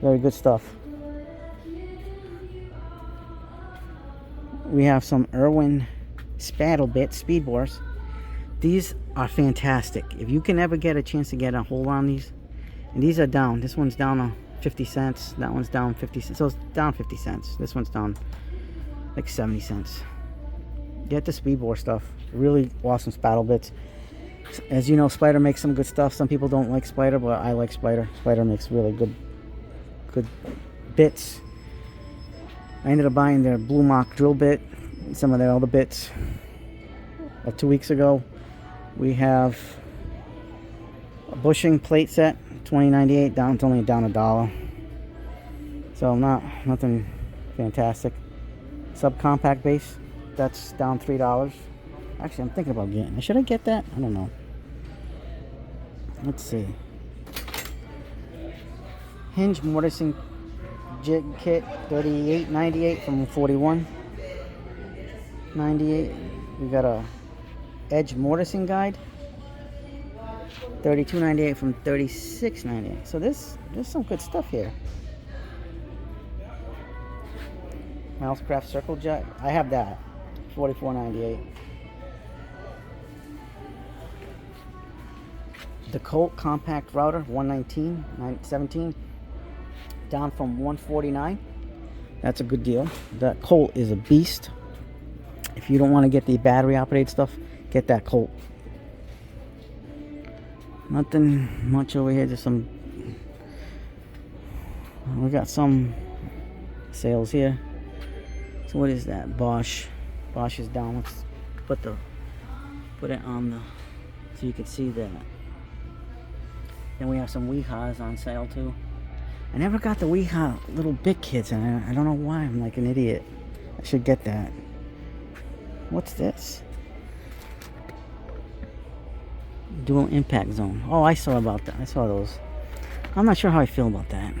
Very good stuff. We have some Irwin Spaddle Bit speed bores. These are fantastic. If you can ever get a chance to get a hold on these, and these are down. This one's down 50 cents. That one's down 50 cents. So it's down 50 cents. This one's down like 70 cents. Get the speed bore stuff. Really awesome Spaddle Bits. As you know, Spider makes some good stuff. Some people don't like Spider, but I like Spider. Spider makes really good bits. I ended up buying their Blue Mock drill bit, some of their other bits 2 weeks ago. We have a bushing plate set, $20.98 down. It's only down $1. So nothing fantastic. Subcompact base, that's down $3. Actually, I'm thinking about getting it. Should I get that? I don't know. Let's see. Hinge mortising jig kit, $38.98 from $41.98. We got a edge mortising guide, $32.98 from $36.98. So there's some good stuff here. Mousecraft circle jack, I have that, $44.98. The Colt compact router, $119.17, down from $149. That's a good deal. That Colt is a beast. If you don't want to get the battery operated stuff, get that Colt. Nothing much over here, just some. We got some sales here. So what is that? Bosch. Bosch is down. Let's put it on the so you can see that. Then we have some Wehas on sale too. I never got the Weha little big kits, and I don't know why. I'm like an idiot. I should get that. What's this? Dual impact zone. Oh, I saw about that. I saw those. I'm not sure how I feel about that.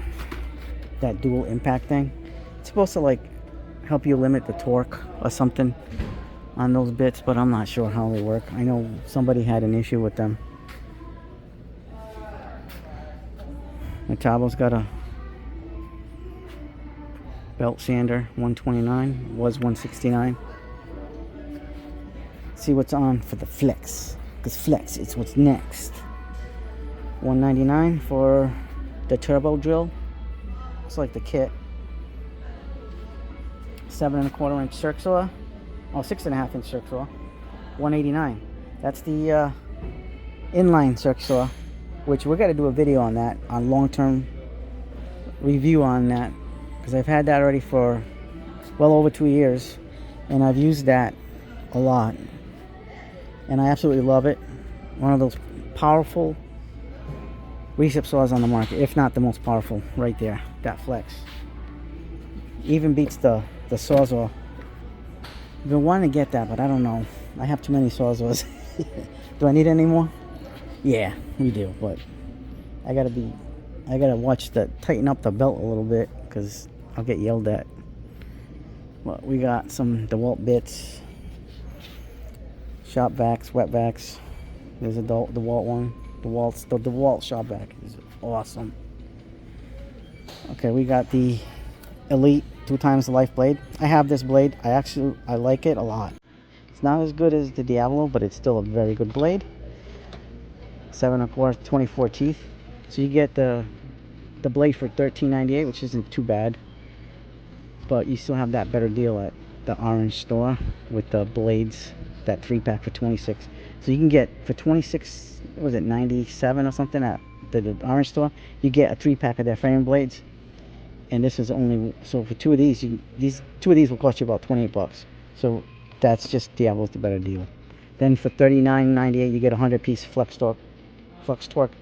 That dual impact thing. It's supposed to like help you limit the torque or something on those bits, but I'm not sure how they work. I know somebody had an issue with them. Metabo's got a belt sander, $129, was $169. See what's on for the Flex, because Flex is what's next. $199 for the turbo drill. Looks like the kit. 7¼ inch circular. Oh, 6.5 inch circular. $189. That's the inline circular, which we're gonna do a video on that, on long-term review on that, because I've had that already for well over 2 years, and I've used that a lot, and I absolutely love it. One of those powerful recip saws on the market, if not the most powerful, right there. That Flex even beats the Sawzall. I've been wanting to get that, but I don't know. I have too many Sawzalls. Do I need any more? Yeah, we do, but I gotta tighten up the belt a little bit, because I'll get yelled at. But we got some DeWalt bits, shop vacs, wet vacs. There's a DeWalt one. The DeWalt shop vac is awesome. Okay, we got the Elite 2x the life blade. I have this blade. I like it a lot. It's not as good as the Diablo, but it's still a very good blade. 7¼ 24 teeth. So you get the blade for $13.98, which isn't too bad, but you still have that better deal at the Orange store with the blades, that 3-pack for $26. So you can get for $26, what was it, $97 or something at the Orange store. You get a 3-pack of their frame blades, and this is only, so for two of these, two of these will cost you about 28 bucks. So that's just Diablo's the better deal. Then for $39.98 you get a 100-piece Flex Torque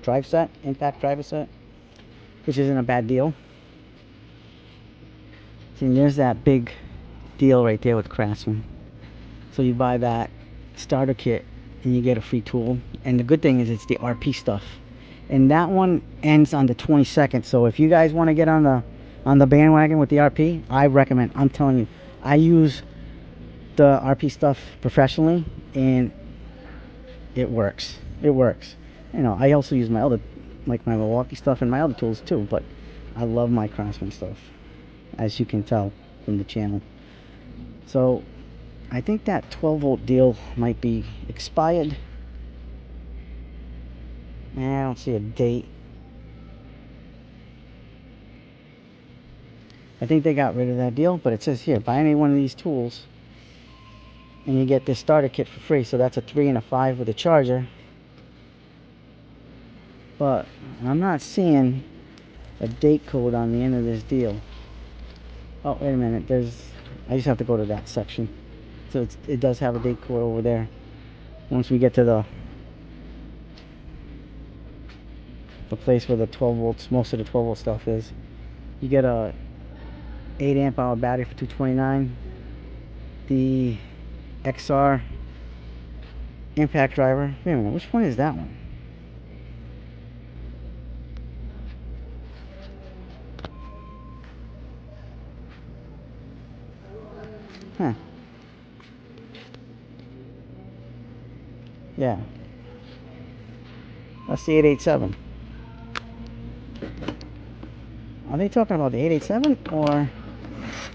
drive set, impact driver set, which isn't a bad deal. See, there's that big deal right there with Craftsman. So you buy that starter kit and you get a free tool. And the good thing is it's the RP stuff. And that one ends on the 22nd. So if you guys want to get on the bandwagon with the RP, I recommend. I'm telling you, I use the RP stuff professionally, and it works. It works. You know, I also use my other, like my Milwaukee stuff and my other tools too, but I love my Craftsman stuff, as you can tell from the channel. So I think that 12 volt deal might be expired. I don't see a date. I think they got rid of that deal, but it says here, buy any one of these tools and you get this starter kit for free. So that's a 3 and a 5 with a charger. But I'm not seeing a date code on the end of this deal. Oh, wait a minute. I just have to go to that section. So it does have a date code over there. Once we get to the place where the 12 volts, most of the 12 volt stuff is, you get a 8 amp hour battery for $229. The XR impact driver. Wait a minute, which one is that one? Huh. Yeah. That's the 887. Are they talking about the 887 or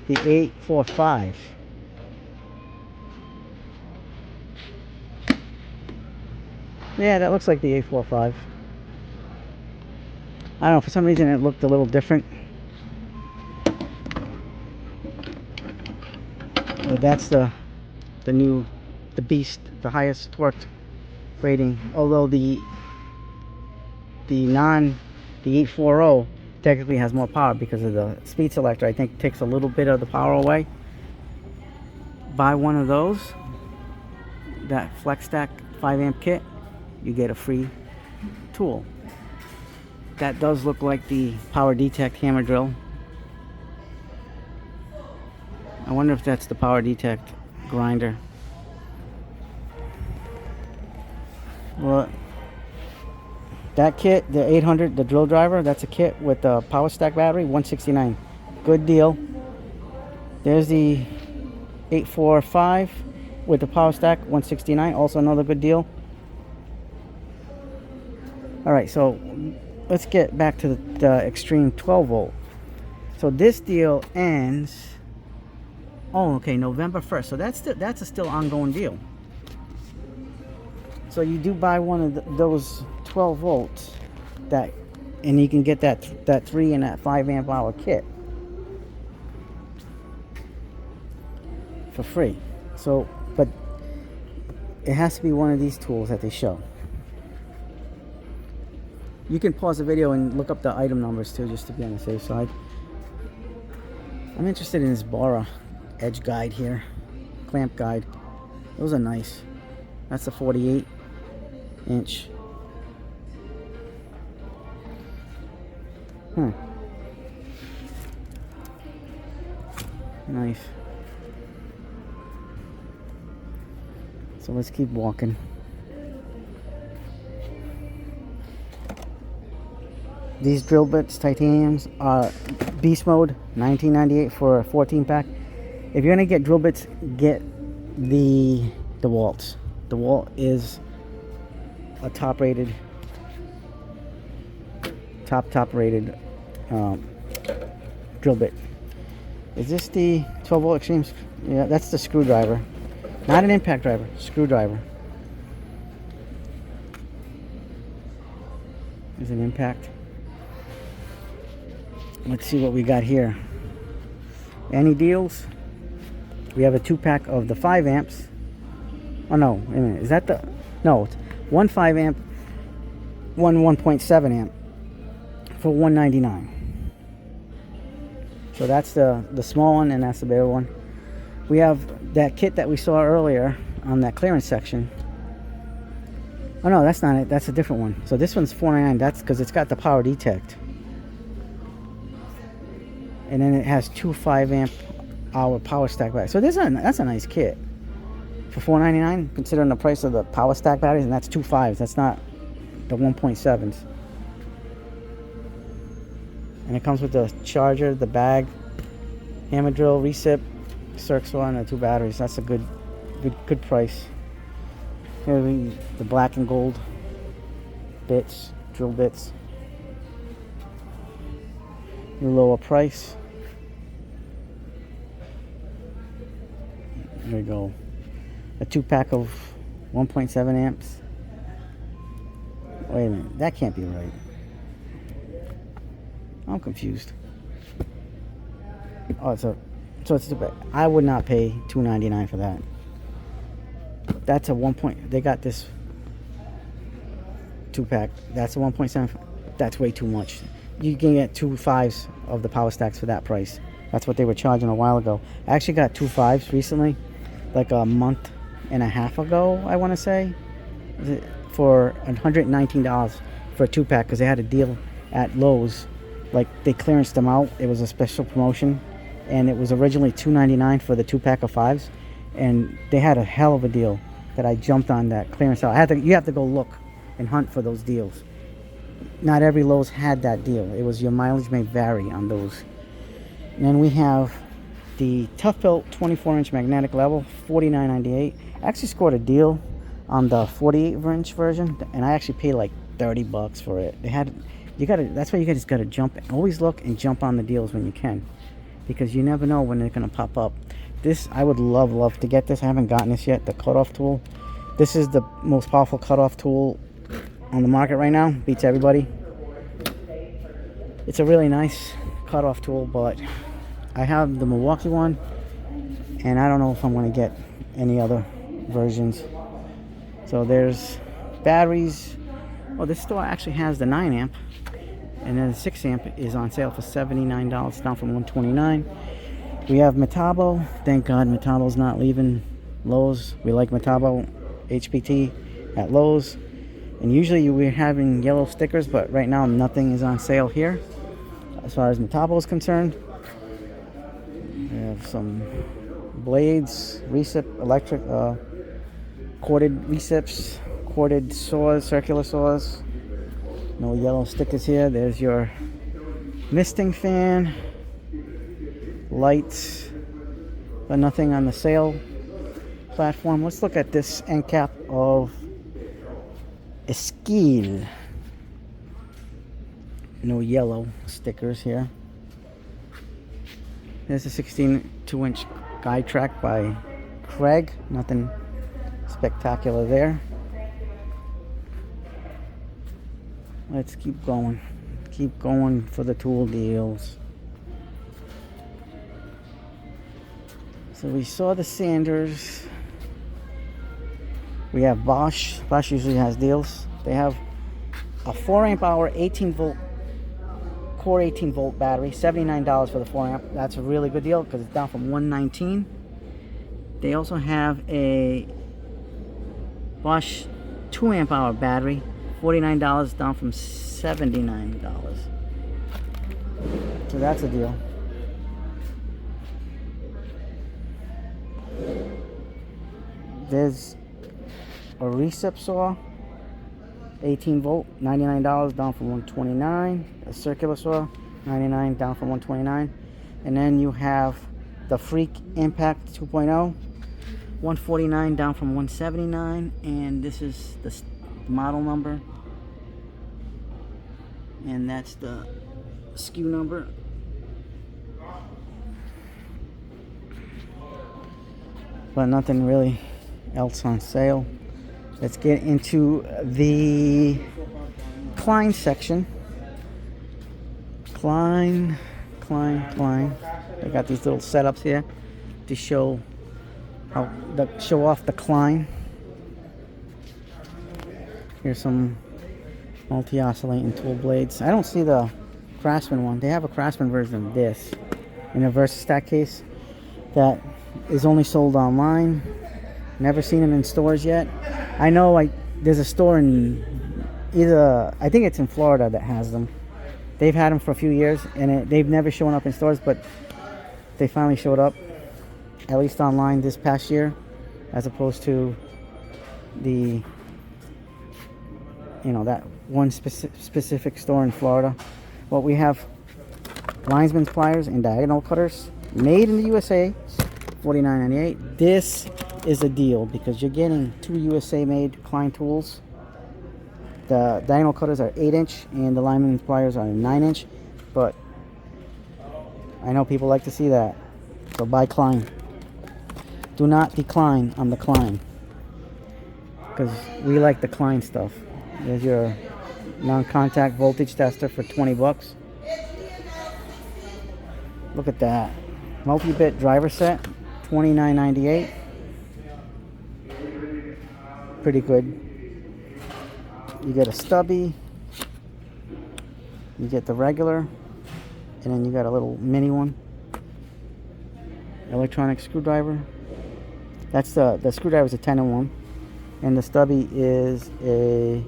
the 845? Yeah, that looks like the 845. I don't know, for some reason it looked a little different. But that's the beast, the highest torque rating. Although the 840 technically has more power because of the speed selector. I think takes a little bit of the power away. Buy one of those, that Flex Stack 5 amp kit, you get a free tool. That does look like the Power Detect hammer drill. I wonder if that's the Power Detect grinder. Well, that kit, the 800, the drill driver, that's a kit with the Power Stack battery, $169. Good deal. There's the 845 with the Power Stack, $169. Also another good deal. Alright, so let's get back to the Extreme 12 volt. So this deal ends, oh, okay, November 1st. So that's a still ongoing deal. So you do buy one of those 12 volts, and you can get that 3 and that 5 amp hour kit for free. So, but it has to be one of these tools that they show. You can pause the video and look up the item numbers too, just to be on the safe side. I'm interested in this Bora edge guide here, clamp guide. Those are nice. That's a 48 inch. Nice. So let's keep walking. These drill bits, titaniums, beast mode, $19.98 for a 14 pack. If you're gonna get drill bits, get the DeWalt. DeWalt is a top rated drill bit. Is this the 12 volt extreme? Yeah, that's the screwdriver, not an impact driver, screwdriver. There's an impact. Let's see what we got here. Any deals? We have a 2-pack of the 5 amps. Oh no, wait a minute. Is that the... No, it's one 5 amp, one 1.7 amp for $199. So that's the small one, and that's the bigger one. We have that kit that we saw earlier on that clearance section. Oh no, that's not it. That's a different one. So this one's $499. That's because it's got the Power Detect. And then it has 2 5 amp hour Power Stack batteries. So that's a nice kit for $499, considering the price of the Power Stack batteries, and that's 2 5s. That's not the 1.7s. And it comes with the charger, the bag, hammer drill, recip, circ saw, and the 2 batteries. That's a good price. Here the black and gold bits, drill bits. the lower price. There we go. A 2-pack of 1.7 amps. Wait a minute, that can't be right. I'm confused. Oh, so it's a bit. I would not pay $2.99 for that. That's a 1. They got this 2-pack. That's a 1.7. That's way too much. You can get 2 5s of the Power Stacks for that price. That's what they were charging a while ago. I actually got 2 5s recently, like a month and a half ago, I want to say, for $119 for a 2-pack, because they had a deal at Lowe's. Like, they clearanced them out. It was a special promotion, and it was originally $2.99 for the 2-pack of 5s, and they had a hell of a deal that I jumped on that clearance out. You have to go look and hunt for those deals. Not every Lowe's had that deal. It was your mileage may vary on those. And then we have the Tough Built 24-inch magnetic level, $49.98. I actually scored a deal on the 48-inch version, and I actually paid like $30 for it. That's why you guys gotta jump. Always look and jump on the deals when you can, because you never know when they're gonna pop up. This, I would love to get this. I haven't gotten this yet. The cutoff tool. This is the most powerful cutoff tool on the market right now. Beats everybody. It's a really nice cutoff tool, but I have the Milwaukee one, and I don't know if I'm going to get any other versions. So there's batteries. Oh, this store actually has the 9 amp, and then the 6 amp is on sale for $79, down from $129. We have Metabo. Thank God Metabo's not leaving Lowe's. We like Metabo HPT at Lowe's. And usually we're having yellow stickers, but right now nothing is on sale here as far as Metabo is concerned. We have some blades, recip, electric, corded recips, corded saws, circular saws. No yellow stickers here. There's your misting fan, lights, but nothing on the sale platform. Let's look at this end cap of Esquil. No yellow stickers here. There's a 16.2-inch guide track by Craig. Nothing spectacular there. Let's keep going. Keep going for the tool deals. So we saw the Sanders. We have Bosch. Bosch usually has deals. They have a 4 amp hour 18 volt core 18 volt battery, $79 for the 4 amp. That's a really good deal because it's down from $119. They also have a Bosch 2 amp hour battery, $49, down from $79. So that's a deal. There's a recip saw, 18 volt, $99, down from $129. A circular saw, $99, down from $129. And then you have the Freak Impact 2.0, $149, down from $179. And this is the model number, and that's the SKU number. But nothing really else on sale. Let's get into the Klein section. Klein. They got these little setups here to show off the Klein. Here's some multi-oscillating tool blades. I don't see the Craftsman one. They have a Craftsman version of this in a VersaStack case that is only sold online. Never seen them in stores yet. I know there's a store in I think it's in Florida that has them. They've had them for a few years, and they've never shown up in stores, but they finally showed up, at least online this past year, as opposed to that one specific store in Florida. Well, we have linesman's pliers and diagonal cutters, made in the USA, $49.98. This is a deal because you're getting 2 USA made Klein tools. The diagonal cutters are 8-inch and the lineman's pliers are 9-inch, but I know people like to see that. So buy Klein. Do not decline on the Klein, because we like the Klein stuff. There's your non-contact voltage tester for 20 bucks. Look at that. Multi-bit driver set, $29.98. Pretty good. You get a stubby, you get the regular, and then you got a little mini one. Electronic screwdriver. That's the screwdriver is a 10-in-1, and the stubby is a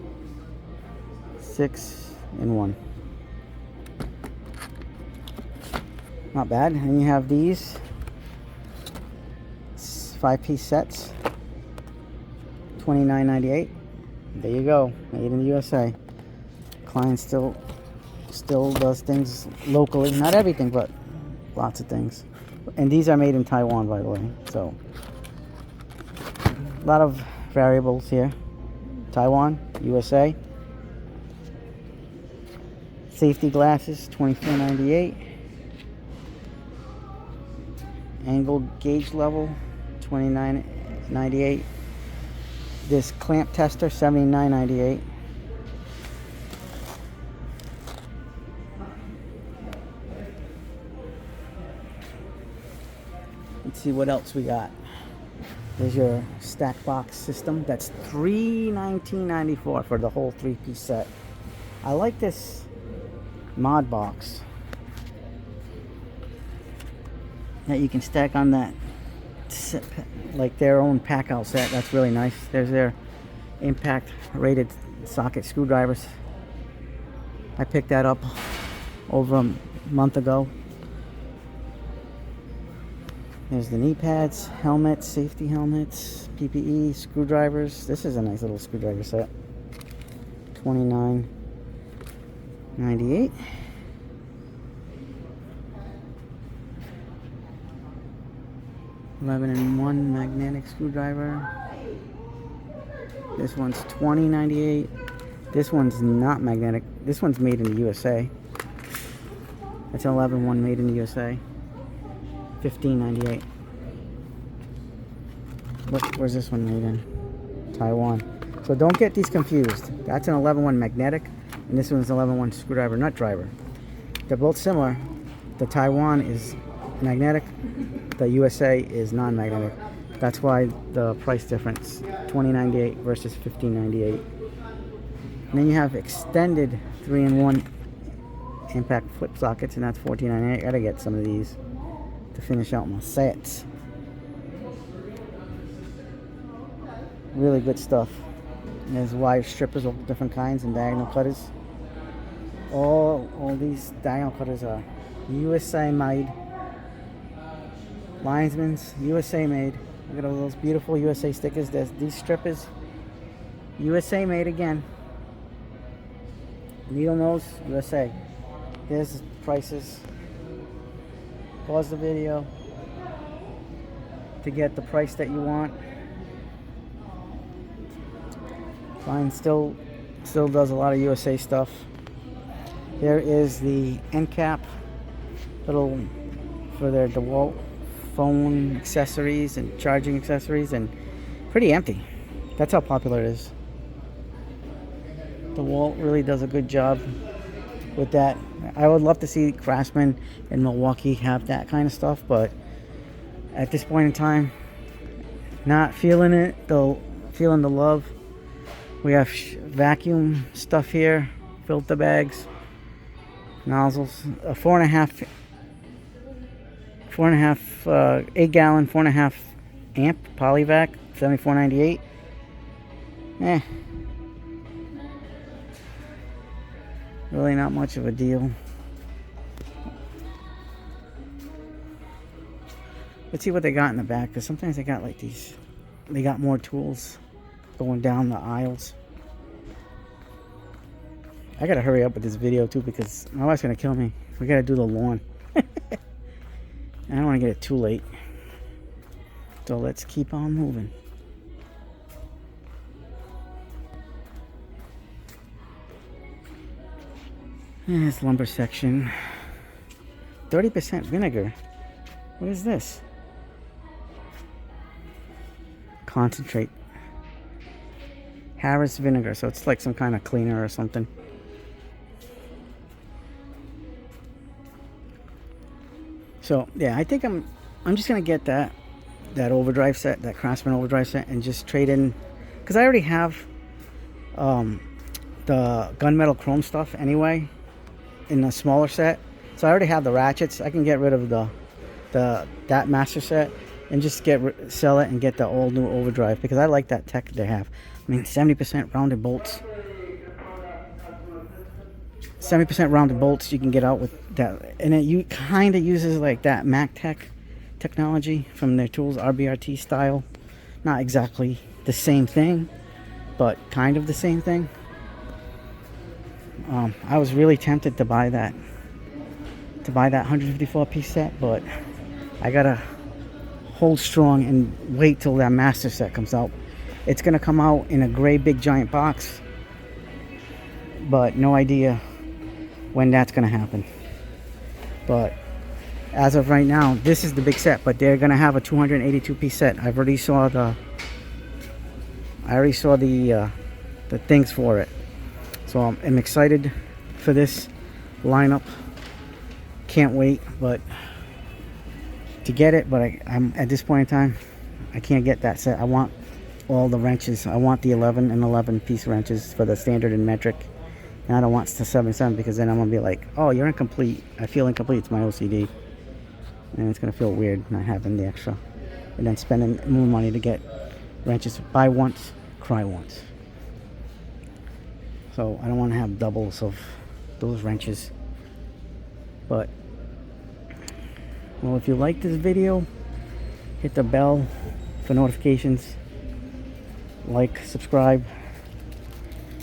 6-in-1. Not bad. And you have these 5-piece sets, $29.98. There you go, made in the USA. Klein still does things locally. Not everything, but lots of things. And these are made in Taiwan, by the way. So a lot of variables here. Taiwan, USA. Safety glasses, $24.98. Angled gauge level, $29.98. This clamp tester, $79.98. Let's see what else we got. There's your stack box system. That's $319.94 for the whole 3-piece set. I like this mod box that you can stack on that set, like their own pack out set. That's really nice. There's their impact rated socket screwdrivers. I picked that up over a month ago. There's the knee pads, helmets, safety helmets, PPE, screwdrivers. This is a nice little screwdriver set. $29.98. $11-in-1 magnetic screwdriver. This one's $20.98. This one's not magnetic. This one's made in the USA. It's an 11-in-1 made in the USA. $15.98. Where's this one made in? Taiwan. So don't get these confused. That's an 11-in-1 magnetic, and this one's an 11-in-1 screwdriver nut driver. They're both similar. The Taiwan is magnetic. The USA is non-magnetic. That's why the price difference, $20.98 versus $15.98. And then you have extended 3-in-1 impact flip sockets, and that's $14.98. I gotta get some of these to finish out my sets. Really good stuff. And there's wire strippers of different kinds and diagonal cutters. All these diagonal cutters are USA made. Linesman's USA made. Look at all those beautiful USA stickers. There's these strippers, USA made again. Needle nose, USA. There's the prices. Pause the video to get the price that you want. Klein still does a lot of USA stuff. There is the end cap, little for their DeWalt phone accessories and charging accessories, and pretty empty. That's how popular it is. DeWalt really does a good job with that. I would love to see Craftsman and Milwaukee have that kind of stuff, but at this point in time, not feeling it, though, feeling the love. We have vacuum stuff here, filter bags, nozzles, a 8 gallon, 4.5 amp Polyvac, $74.98. Really not much of a deal. Let's see what they got in the back, because sometimes they got like these, they got more tools going down the aisles. I gotta hurry up with this video too, because my wife's gonna kill me. We gotta do the lawn. I don't want to get it too late. So let's keep on moving. There's lumber section. 30% vinegar. What is this? Concentrate. Harris vinegar. So it's like some kind of cleaner or something. So yeah, I think I'm just gonna get that overdrive set, that Craftsman overdrive set, and just trade in, because I already have the gunmetal chrome stuff anyway in a smaller set. So I already have the ratchets. I can get rid of that master set and just sell it and get the all new overdrive, because I like that tech they have. I mean, 70% rounded bolts. 70% rounded bolts you can get out with that, and it kind of uses like that MacTech technology from their tools, RBRT style. Not exactly the same thing, but kind of the same thing. I was really tempted to buy that 154 piece set, but I gotta hold strong and wait till that master set comes out. It's gonna come out in a gray big giant box, but no idea when that's gonna happen. But as of right now, this is the big set, but they're gonna have a 282 piece set. I already saw the things for it, so I'm excited for this lineup. Can't wait, but to get it. But I'm at this point in time, I can't get that set. I want all the wrenches. I want the 11 and 11 piece wrenches for the standard and metric. And I don't want the 7/7, because then I'm gonna be like, oh, you're incomplete. I feel incomplete. It's my OCD, and it's gonna feel weird not having the extra, and then spending more money to get wrenches. Buy once, cry once. So I don't want to have doubles of those wrenches. But well, if you like this video, hit the bell for notifications, like, subscribe,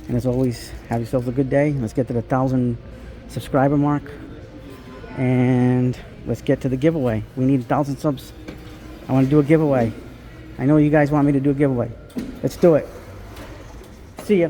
and as always, have yourselves a good day. Let's get to the 1,000 subscriber mark, and let's get to the giveaway. We need 1,000 subs. I want to do a giveaway. I know you guys want me to do a giveaway. Let's do it. See ya.